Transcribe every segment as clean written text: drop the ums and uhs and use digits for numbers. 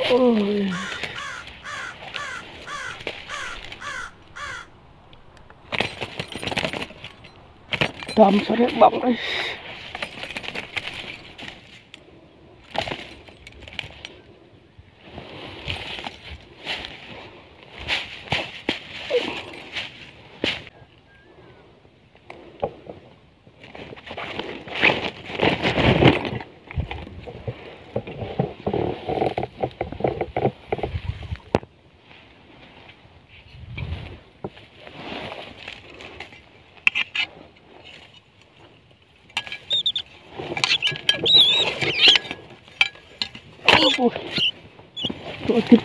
Ôi, tôm sao đấy bóng đấy. Ôi, tội thịt.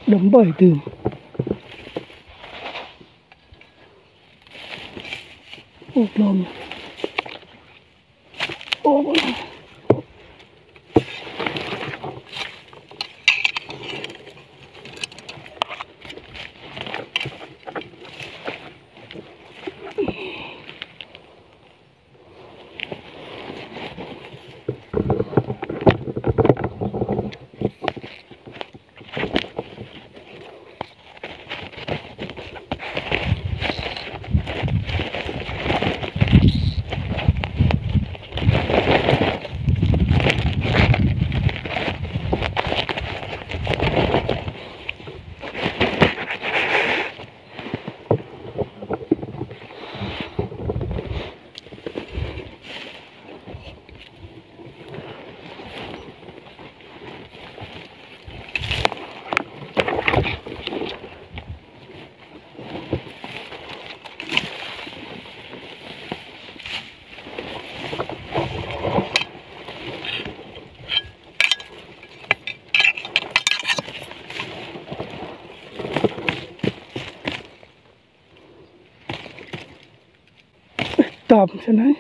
Đấm bởi từ ốp lông. Ốp. Tôm sao đấy.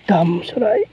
tầm sau đấy.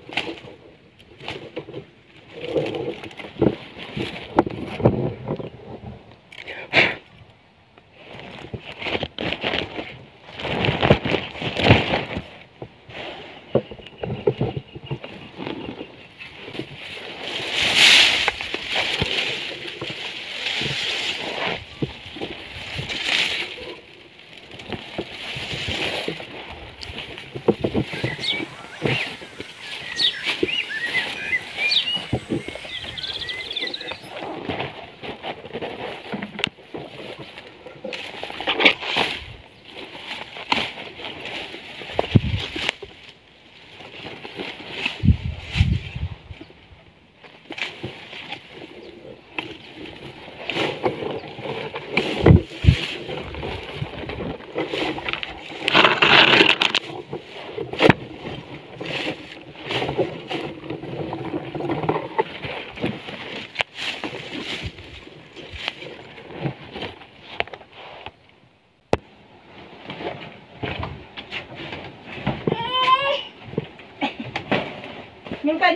Nhưng cái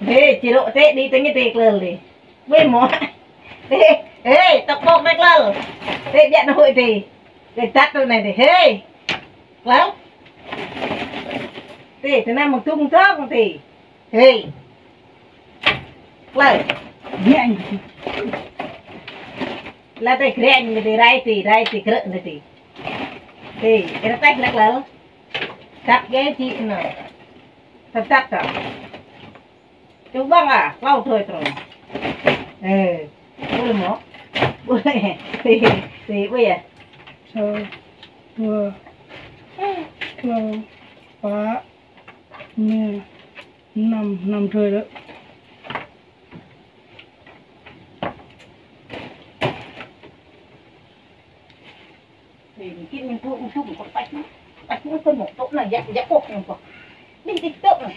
thế chị độ thế đi tới cái tệ lờ đi với mỏ thế ê tập bột này lờ thế điện hội thì để tắt rồi này thì hey lắm thế thế nào một tung thóc thì hey lờ Nhanh. là tay keren thì rai thì keren thì cái tay lắc lờ tắt cái chị nào tắt rồi chú băng à lau thôi rồi boleh mau boleh thì bây giờ Sau vừa lâu ba mẹ năm trời đó. thì cái mình thu một chút một con bạch nó phân một chỗ này dẹp cột này còn đi tượng này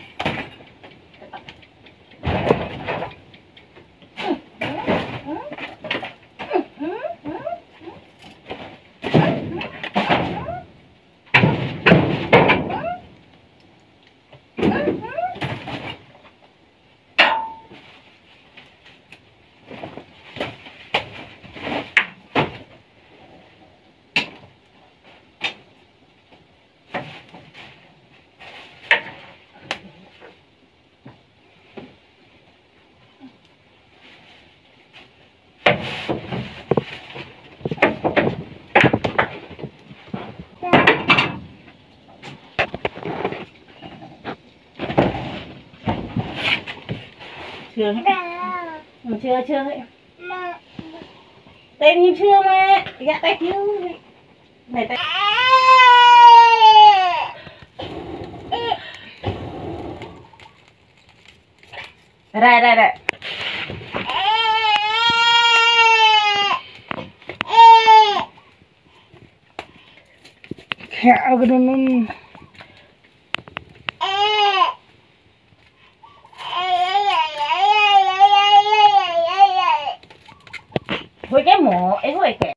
chưa ấy tên như chưa mà dạ tay thiếu này tay đây Khẽ cái nó thôi cái mỏ ấy thôi kìa